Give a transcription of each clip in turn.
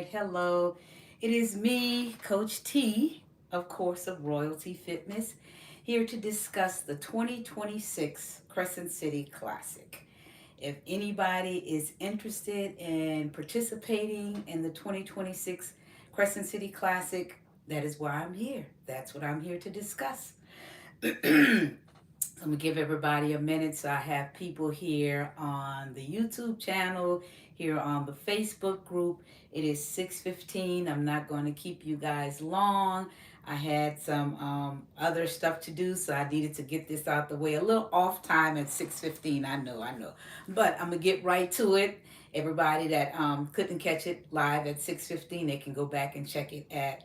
Hello, it is me, Coach T, of course, of Royalty Fitness, here to discuss the 2026 Crescent City Classic. If anybody is interested in participating in the 2026 Crescent City Classic, that is why I'm here. That's what I'm here to discuss. I'm gonna give everybody a minute. So I have people here on the YouTube channel, here on the Facebook group. It is 6:15. I'm not going to keep you guys long. I had some other stuff to do, so I needed to get this out the way. A little off time at 6:15. I know, but I'm gonna get right to it. Everybody that couldn't catch it live at 6:15, they can go back and check it at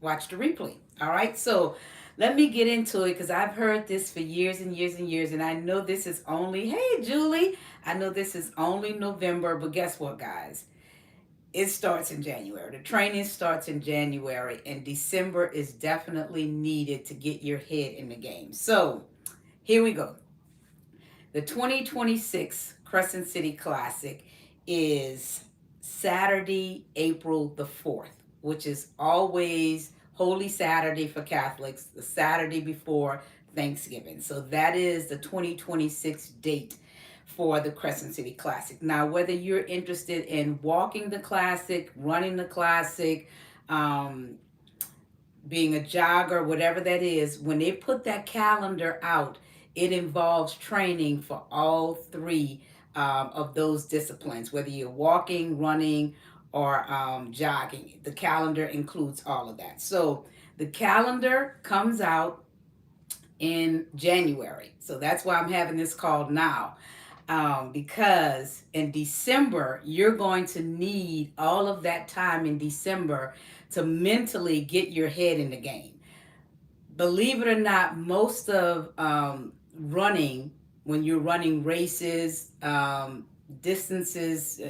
watch the replay. All right, so let me get into it because I've heard this for years and years and years, and I know this is only, hey Julie, I know this is only November, but guess what, guys? It starts in January. The training starts in January, and December is definitely needed to get your head in the game. So here we go. The 2026 Crescent City Classic is Saturday, April the 4th, which is always Holy Saturday for Catholics, the Saturday before Thanksgiving. So that is the 2026 date for the Crescent City Classic. Now, whether you're interested in walking the classic, running the classic, um, being a jogger, whatever that is, when they put that calendar out, it involves training for all three of those disciplines, whether you're walking, running, or jogging. The calendar includes all of that. So the calendar comes out in January. So that's why I'm having this call now. Because in December, you're going to need all of that time in December to mentally get your head in the game. Believe it or not, most of running, when you're running races, distances,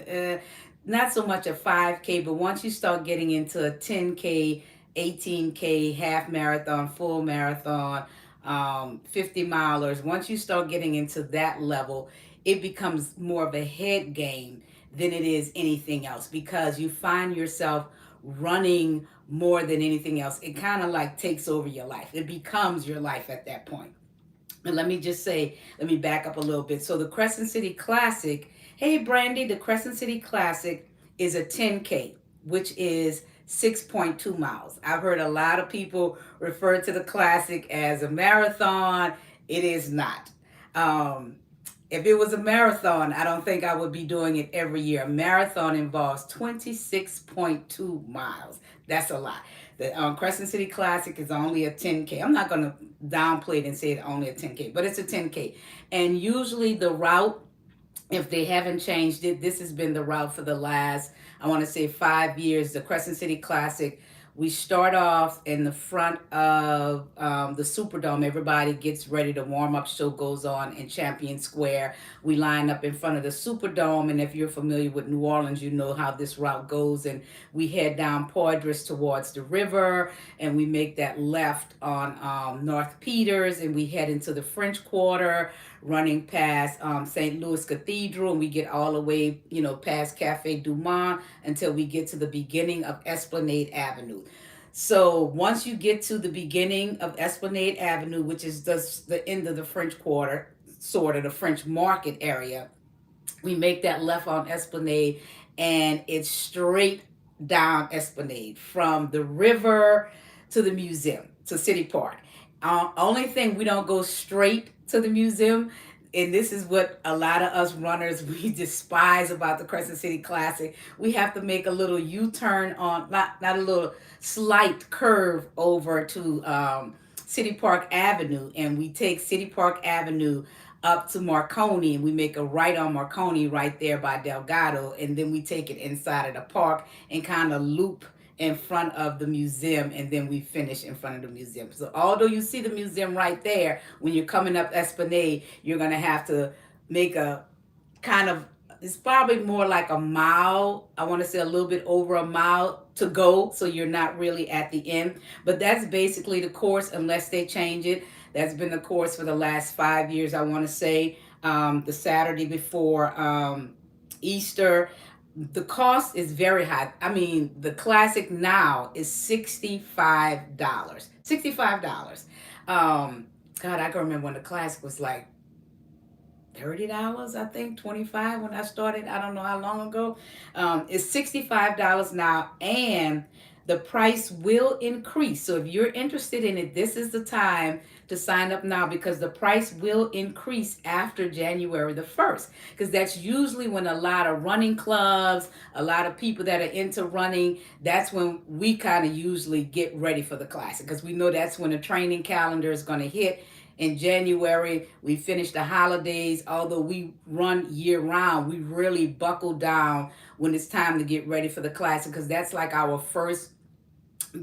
not so much a 5K, but once you start getting into a 10K, 18K, half marathon, full marathon, 50 milers, once you start getting into that level, it becomes more of a head game than it is anything else because you find yourself running more than anything else. It kind of like takes over your life. It becomes your life at that point. And let me just say, let me back up a little bit. So the Crescent City Classic, hey Brandy, the Crescent City Classic is a 10K, which is 6.2 miles. I've heard a lot of people refer to the Classic as a marathon. It is not. If it was a marathon, I don't think I would be doing it every year. A marathon involves 26.2 miles. That's a lot. The Crescent City Classic is only a 10K. I'm not going to downplay it and say it's only a 10K, but it's a 10K. And usually the route, if they haven't changed it, this has been the route for the last, I want to say 5 years. The Crescent City Classic, we start off in the front of the Superdome. Everybody gets ready. The warm-up show goes on in Champion Square. We line up in front of the Superdome, and if you're familiar with New Orleans, you know how this route goes. And we head down Poydras towards the river, and we make that left on North Peters, and we head into the French Quarter, running past St. Louis Cathedral, and we get all the way, past Cafe Du Monde until we get to the beginning of Esplanade Avenue. So once you get to the beginning of Esplanade Avenue, which is the end of the French Quarter, sort of the French Market area, we make that left on Esplanade, and it's straight down Esplanade from the river to the museum, to City Park. Only thing, we don't go straight to the museum, and this is what a lot of us runners we despise about the Crescent City Classic. We have to make a little U-turn on, not a little slight curve over to City Park Avenue, and we take City Park Avenue up to Marconi, and we make a right on Marconi right there by Delgado, and then we take it inside of the park and kind of loop in front of the museum, and then we finish in front of the museum. So although you see the museum right there, when you're coming up Esplanade, you're going to have to make a kind of, it's probably more like a mile, I want to say a little bit over a mile to go, so you're not really at the end. But that's basically the course, unless they change it. That's been the course for the last 5 years, I want to say. The Saturday before Easter, The cost is very high. I mean, the classic now is $65. $65. Um, God, I can remember when the classic was like $30, I think, 25 when I started. I don't know how long ago. It's $65 now, and the price will increase. So if you're interested in it, this is the time to sign up now, because the price will increase after January the 1st. Because that's usually when a lot of running clubs, a lot of people that are into running, that's when we kind of usually get ready for the classic, because we know that's when the training calendar is going to hit. In January, we finish the holidays. Although we run year round, we really buckle down when it's time to get ready for the classic, because that's like our first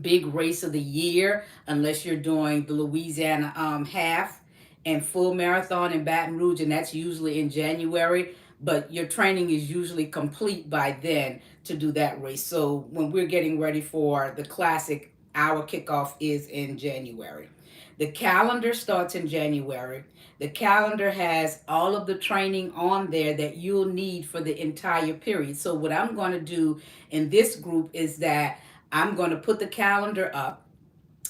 big race of the year, unless you're doing the Louisiana half and full marathon in Baton Rouge, and that's usually in January. But your training is usually complete by then to do that race. So when we're getting ready for the classic, our kickoff is in January. The calendar starts in January. The calendar has all of the training on there that you'll need for the entire period. So, what I'm going to do in this group is that I'm going to put the calendar up.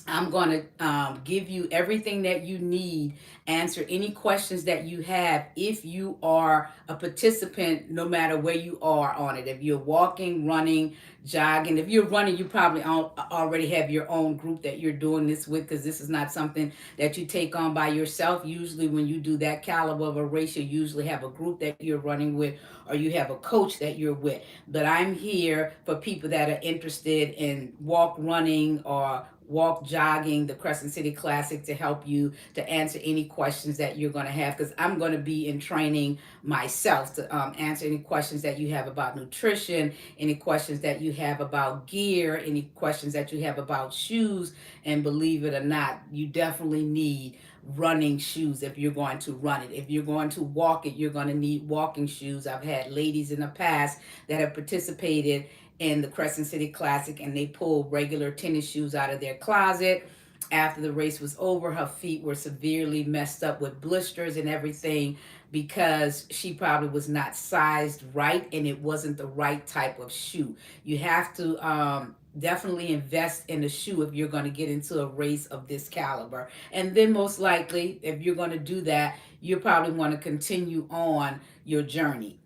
I'm going to give you everything that you need, answer any questions that you have if you are a participant, no matter where you are on it. If you're walking, running, jogging, if you're running, you probably already have your own group that you're doing this with, because this is not something that you take on by yourself. Usually, when you do that caliber of a race, you usually have a group that you're running with, or you have a coach that you're with. But I'm here for people that are interested in walk running or walk jogging the Crescent City Classic, to help you to answer any questions that you're going to have, because I'm going to be in training myself to answer any questions that you have about nutrition, any questions that you have about gear, any questions that you have about shoes. And believe it or not, you definitely need running shoes if you're going to run it. If you're going to walk it, you're going to need walking shoes. I've had ladies in the past that have participated in the Crescent City Classic, and they pulled regular tennis shoes out of their closet. After the race was over, her feet were severely messed up with blisters and everything, because she probably was not sized right, and it wasn't the right type of shoe. You have to definitely invest in a shoe if you're going to get into a race of this caliber. And then, most likely, if you're going to do that, you probably want to continue on your journey.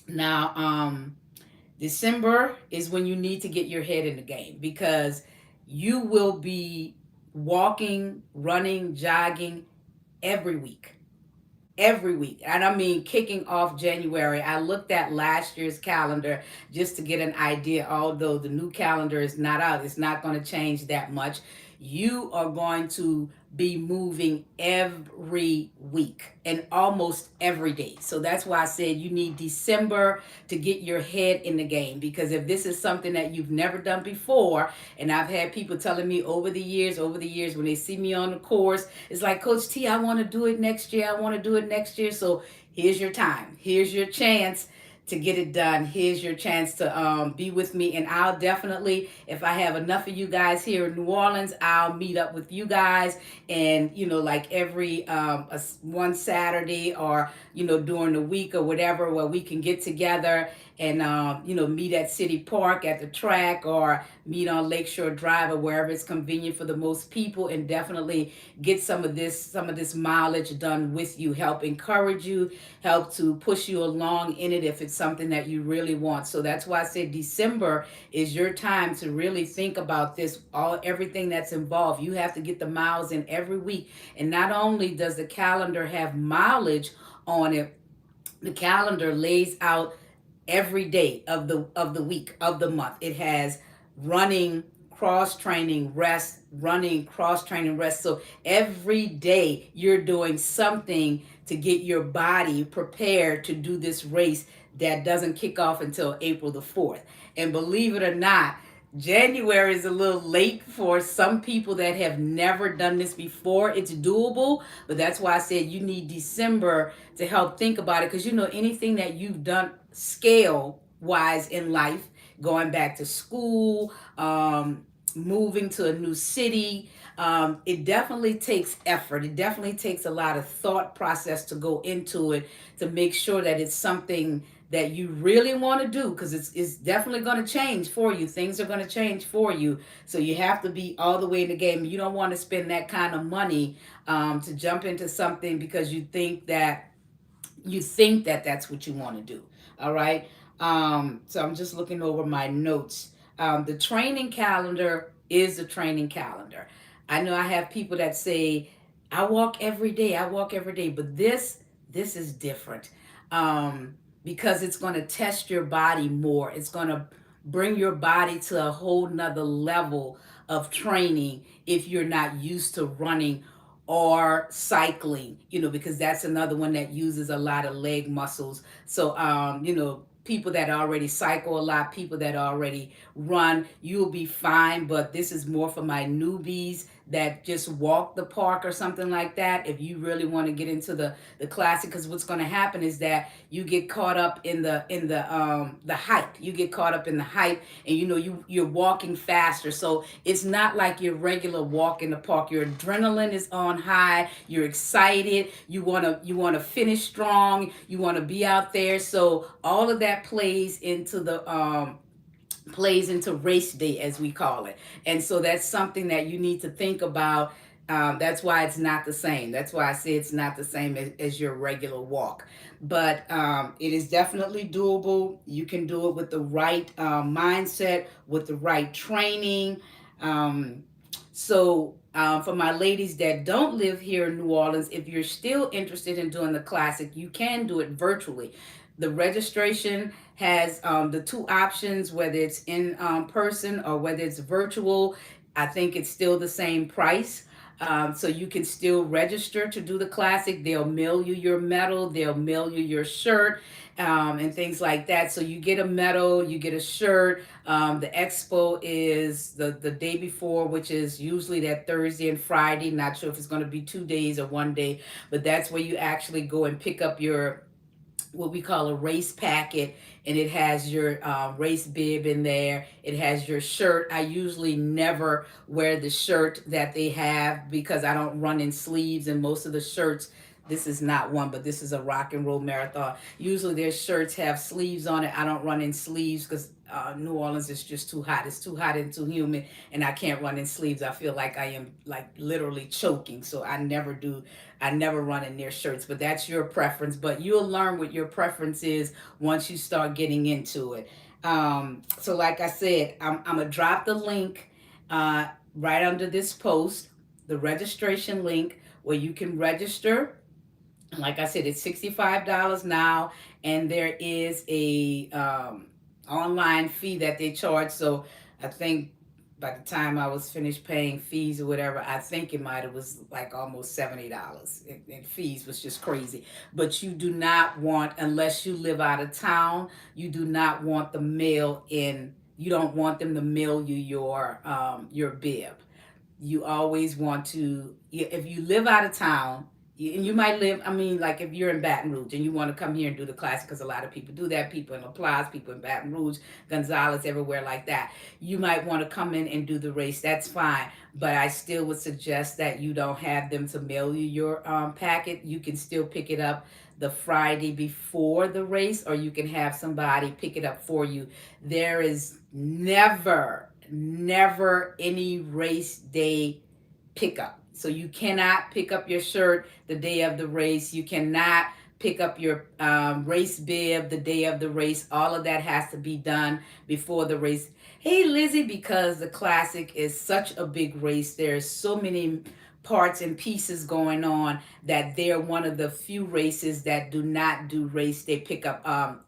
Now, December is when you need to get your head in the game, because you will be walking, running, jogging every week. Every week. And I mean, kicking off January, I looked at last year's calendar just to get an idea. Although the new calendar is not out, it's not going to change that much. You are going to be moving every week and almost every day. So that's why I said you need December to get your head in the game, because if this is something that you've never done before, and I've had people telling me over the years, when they see me on the course, it's like, Coach T, I want to do it next year. I want to do it next year. So here's your time. Here's your chance to get it done. Here's your chance to be with me. And I'll definitely, if I have enough of you guys here in New Orleans, I'll meet up with you guys. And, like every one Saturday, or, during the week or whatever, where we can get together and, meet at City Park, at the track, or meet on Lakeshore Drive, or wherever it's convenient for the most people, and definitely get some of this mileage done with you. Help encourage you, help to push you along in it if it's something that you really want. So that's why I said December is your time to really think about this, everything that's involved. You have to get the miles in every week. And not only does the calendar have mileage on it, the calendar lays out every day of the week, of the month. It has running, cross training, rest, running, cross training, rest. So every day you're doing something to get your body prepared to do this race that doesn't kick off until April the 4th. And believe it or not, January is a little late for some people that have never done this before. It's doable, but that's why I said you need December to help think about it, because anything that you've done scale wise in life, going back to school, moving to a new city, it definitely takes effort. It definitely takes a lot of thought process to go into it, to make sure that it's something that you really want to do, because it's definitely going to change for you. Things are going to change for you. So you have to be all the way in the game. You don't want to spend that kind of money to jump into something because you think that that's what you want to do. All right. So I'm just looking over my notes. The training calendar is the training calendar. I know I have people that say, I walk every day, I walk every day, but this is different, because it's going to test your body more. It's going to bring your body to a whole nother level of training if you're not used to running or cycling, because that's another one that uses a lot of leg muscles. So, people that already cycle a lot, people that already run, you'll be fine. But this is more for my newbies that just walk the park or something like that. If you really want to get into the classic, because what's going to happen is that you get caught up in the hype. You get caught up in the hype, and you're walking faster. So it's not like your regular walk in the park. Your adrenaline is on high. You're excited. You want to finish strong. You want to be out there. So all of that plays into race day, as we call it. And so that's something that you need to think about. That's why it's not the same. That's why I say it's not the same as your regular walk. But it is definitely doable. You can do it with the right mindset, with the right training. For my ladies that don't live here in New Orleans, if you're still interested in doing the classic, you can do it virtually. The registration has the two options, whether it's in person or whether it's virtual. I think it's still the same price. So you can still register to do the classic. They'll mail you your medal, they'll mail you your shirt, and things like that. So you get a medal, you get a shirt. The expo is the day before, which is usually that Thursday and Friday. Not sure if it's going to be 2 days or one day, but that's where you actually go and pick up your what we call a race packet, and it has your race bib in there. It has your shirt. I usually never wear the shirt that they have because I don't run in sleeves, and most of the shirts, this is not one, but this is a rock and roll marathon. Usually their shirts have sleeves on it. I don't run in sleeves because New Orleans is just too hot. It's too hot and too humid, and I can't run in sleeves. I feel like I am like literally choking. So I never do. I never run in their shirts, but that's your preference. But you'll learn what your preference is once you start getting into it. So like I said, I'm gonna drop the link right under this post, the registration link where you can register. Like I said, it's $65 now, and there is a online fee that they charge. So I think by the time I was finished paying fees or whatever, I think it might have was like almost $70 in fees, was just crazy. But you do not want, unless you live out of town, you do not want the mail in. You don't want them to mail you your bib. You always want to, if you live out of town, and you might live, I mean, like if you're in Baton Rouge and you want to come here and do the classic, because a lot of people do that, people in La Plaza, people in Baton Rouge, Gonzales, everywhere like that, you might want to come in and do the race. That's fine, but I still would suggest that you don't have them to mail you your packet. You can still pick it up the Friday before the race, or you can have somebody pick it up for you. There is never any race day pickup. So you cannot pick up your shirt the day of the race. You cannot pick up your race bib the day of the race. All of that has to be done before the race. Hey, Lizzie, because the classic is such a big race. There's so many parts and pieces going on that they're one of the few races that do not do race day pickup.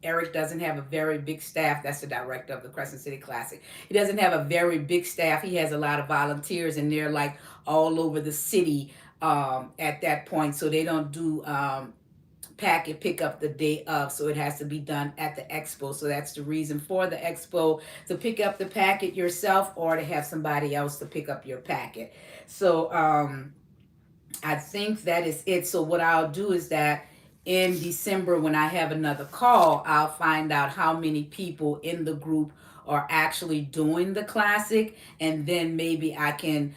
Eric doesn't have a very big staff. That's the director of the Crescent City Classic. He doesn't have a very big staff. He has a lot of volunteers, and they're like all over the city at that point. So they don't do packet pickup the day of, so it has to be done at the expo. So that's the reason for the expo, to pick up the packet yourself or to have somebody else to pick up your packet. So I think that is it. So what I'll do is that in December, when I have another call, I'll find out how many people in the group are actually doing the classic, and then maybe I can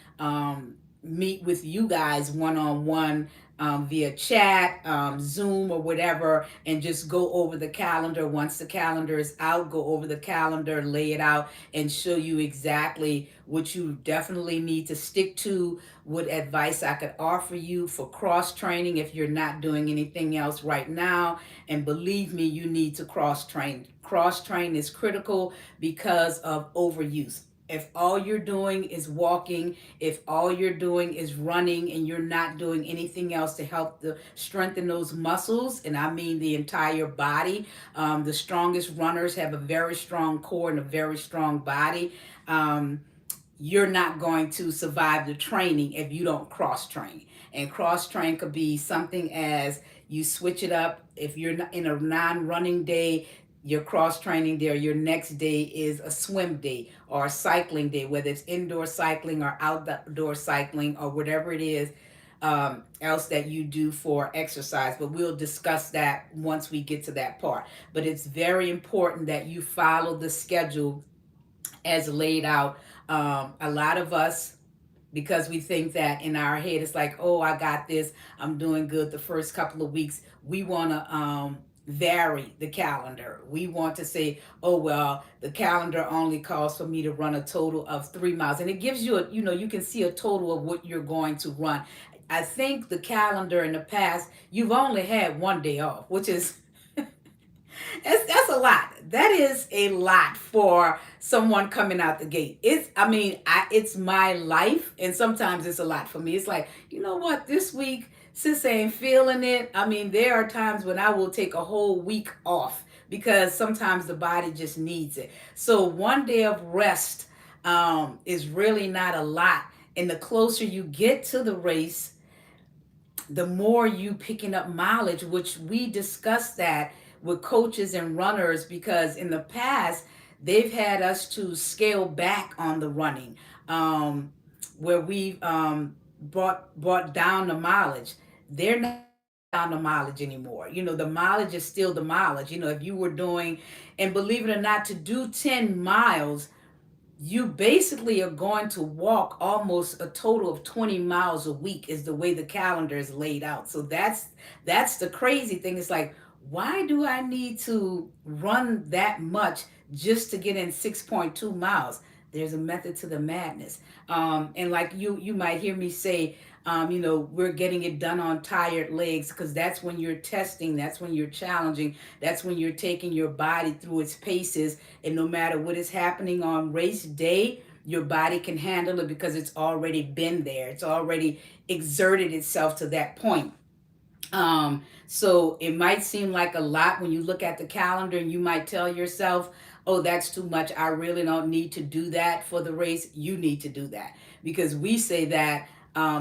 meet with you guys one-on-one via chat, Zoom, or whatever, and just go over the calendar. Once the calendar is out, go over the calendar, lay it out, and show you exactly what you definitely need to stick to, what advice I could offer you for cross training if you're not doing anything else right now. And believe me, you need to cross train. Cross train is critical because of overuse. If all you're doing is walking, if all you're doing is running, and you're not doing anything else to help to strengthen those muscles, and I mean the entire body, the strongest runners have a very strong core and a very strong body. You're not going to survive the training if you don't cross train. And cross train could be something as you switch it up. If you're in a non-running day, your cross training there, your next day is a swim day or a cycling day, whether it's indoor cycling or outdoor cycling or whatever it is else that you do for exercise. But we'll discuss that once we get to that part. But it's very important that you follow the schedule as laid out. A lot of us, because we think that in our head, it's like, oh, I got this, I'm doing good the first couple of weeks. We want to vary the calendar. We want to say, oh, well, the calendar only calls for me to run a total of 3 miles. And it gives you you can see a total of what you're going to run. I think the calendar in the past, you've only had one day off, which is that's a lot. That is a lot for someone coming out the gate. It's my life, and sometimes it's a lot for me. It's like, you know what, this week, sis ain't feeling it. There are times when I will take a whole week off because sometimes the body just needs it. So one day of rest is really not a lot. And the closer you get to the race, the more you picking up mileage, which we discussed that with coaches and runners, because in the past they've had us to scale back on the running, where we've brought down the mileage. They're not down the mileage anymore. The mileage is still the mileage. If you were doing, and believe it or not, to do 10 miles, you basically are going to walk almost a total of 20 miles a week, is the way the calendar is laid out. So that's the crazy thing. It's like, why do I need to run that much just to get in 6.2 miles? There's a method to the madness. And like you might hear me say, we're getting it done on tired legs, because that's when you're testing, that's when you're challenging, that's when you're taking your body through its paces. And no matter what is happening on race day, your body can handle it because it's already been there. It's already exerted itself to that point. So it might seem like a lot when you look at the calendar, and you might tell yourself, oh, that's too much. I really don't need to do that for the race. You need to do that, because we say that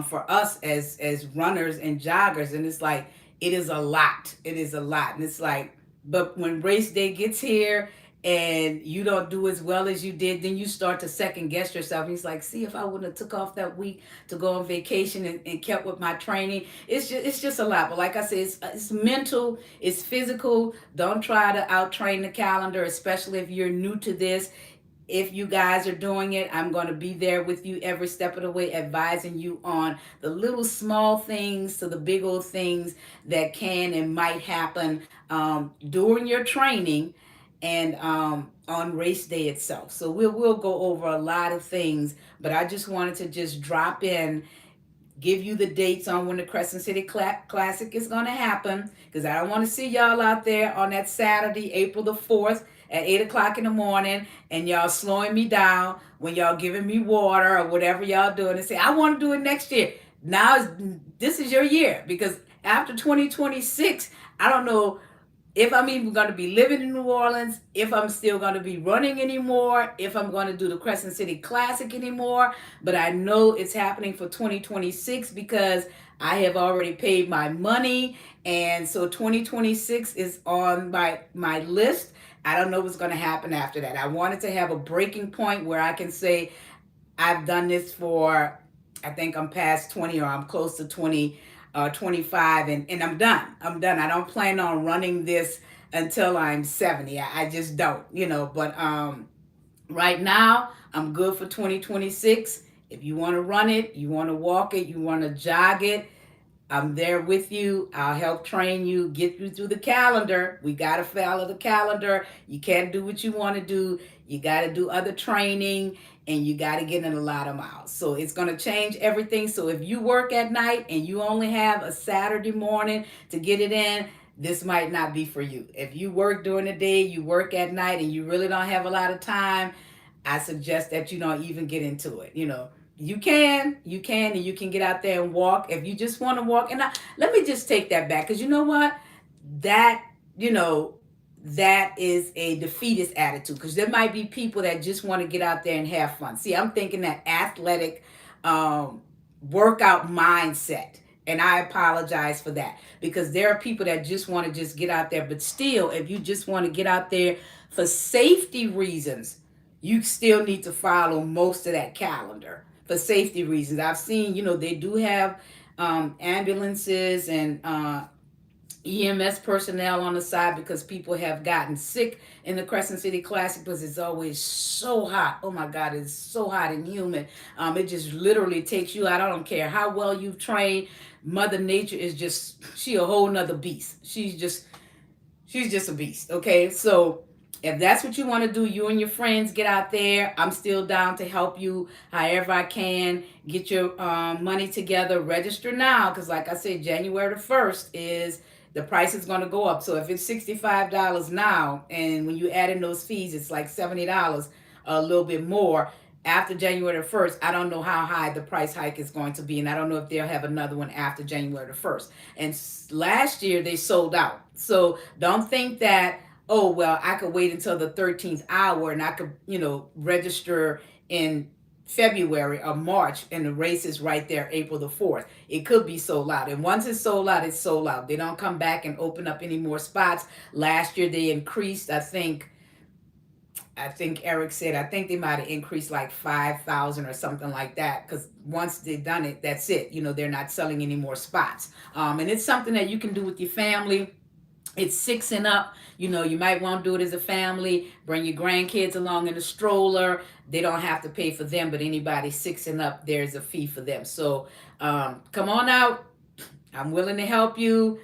for us as runners and joggers, and it's like, it is a lot. It is a lot. And it's like, but when race day gets here and you don't do as well as you did, then you start to second guess yourself. And he's like, see, if I wouldn't have took off that week to go on vacation and kept with my training, it's just a lot. But like I said, it's mental, it's physical. Don't try to out train the calendar, especially if you're new to this. If you guys are doing it, I'm going to be there with you every step of the way, advising you on the little small things to the big old things that can and might happen during your training and on race day itself. So we'll go over a lot of things, but I just wanted to just drop in, give you the dates on when the Crescent City Classic is going to happen, because I don't want to see y'all out there on that Saturday, April the 4th at 8 o'clock in the morning, and y'all slowing me down when y'all giving me water or whatever y'all doing and say, I want to do it next year. Now, this is your year, because after 2026, I don't know if I'm even going to be living in New Orleans, if I'm still going to be running anymore, if I'm going to do the Crescent City Classic anymore. But I know it's happening for 2026 because I have already paid my money. And so 2026 is on my list. I don't know what's going to happen after that. I wanted to have a breaking point where I can say, I've done this for, I think I'm past 20, or I'm close to 20, 25, and I'm done. I don't plan on running this until I'm 70. I just don't, but right now I'm good for 2026. If you want to run it, you want to walk it, you want to jog it, I'm there with you. I'll help train you, get you through the calendar. We got to follow the calendar. You can't do what you want to do. You got to do other training, and you got to get in a lot of miles. So it's going to change everything. So if you work at night and you only have a Saturday morning to get it in, this might not be for you. If you work during the day, you work at night, and you really don't have a lot of time, I suggest that you don't even get into it. And you can get out there and walk if you just want to walk. And let me just take that back, because you know what? That, you know, that is a defeatist attitude, because there might be people that just want to get out there and have fun. See, I'm thinking that athletic workout mindset. And I apologize for that, because there are people that just want to just get out there. But still, if you just want to get out there for safety reasons, you still need to follow most of that calendar for safety reasons. I've seen, they do have ambulances and EMS personnel on the side, because people have gotten sick in the Crescent City Classic, because it's always so hot. Oh my God, it's so hot and humid. It just literally takes you out. I don't care how well you've trained. Mother Nature is she a whole nother beast. She's just a beast. Okay, so if that's what you want to do, you and your friends get out there. I'm still down to help you however I can. Get your money together. Register now, because like I said, January the 1st is the price is going to go up. So if it's $65 now, and when you add in those fees, it's like $70, a little bit more. After January the 1st, I don't know how high the price hike is going to be, and I don't know if they'll have another one after January the 1st. And last year they sold out. So don't think that, oh, well, I could wait until the 13th hour and I could, register in February or March, and the race is right there, April the 4th. It could be sold out. And once it's sold out, it's sold out. They don't come back and open up any more spots. Last year they increased, I think Eric said, I think they might have increased like 5,000 or something like that, because once they've done it, that's it. They're not selling any more spots. And it's something that you can do with your family. It's 6 and up. You might want to do it as a family. Bring your grandkids along in a stroller. They don't have to pay for them, but anybody 6 and up, there's a fee for them. So come on out. I'm willing to help you.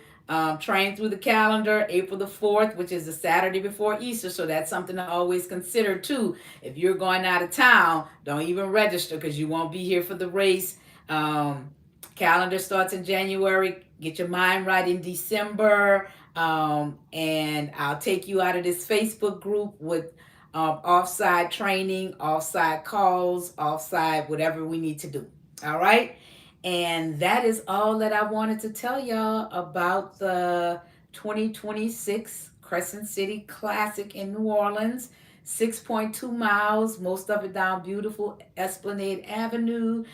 Train through the calendar, April the 4th, which is the Saturday before Easter. So that's something to always consider too. If you're going out of town, don't even register, because you won't be here for the race. Calendar starts in January. Get your mind right in December. And I'll take you out of this Facebook group with offside training, offside calls, offside whatever we need to do. All right. And that is all that I wanted to tell y'all about the 2026 Crescent City Classic in New Orleans. 6.2 miles, most of it down beautiful Esplanade Avenue.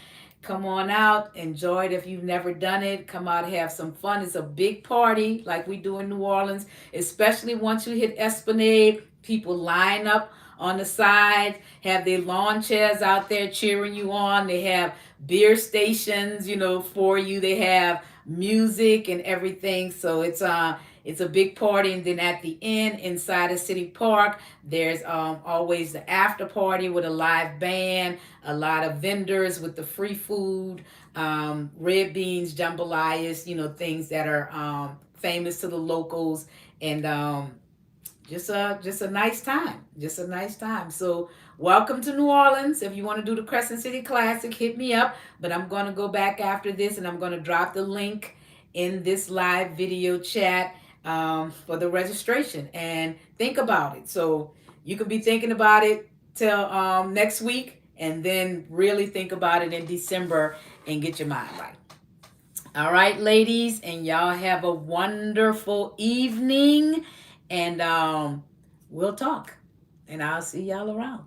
Come on out, enjoy it if you've never done it. Come out, have some fun. It's a big party like we do in New Orleans, especially once you hit Esplanade. People line up on the sides, have their lawn chairs out there cheering you on. They have beer stations, for you. They have music and everything. So it's a big party. And then at the end, inside of City Park, there's always the after party with a live band, a lot of vendors with the free food, red beans, jambalayas, things that are famous to the locals, and just a nice time. Just a nice time. So welcome to New Orleans. If you want to do the Crescent City Classic, hit me up. But I'm going to go back after this, and I'm going to drop the link in this live video chat for the registration. And think about it. So you could be thinking about it till next week, and then really think about it in December and get your mind right. All right, ladies, and y'all have a wonderful evening. And we'll talk. And I'll see y'all around.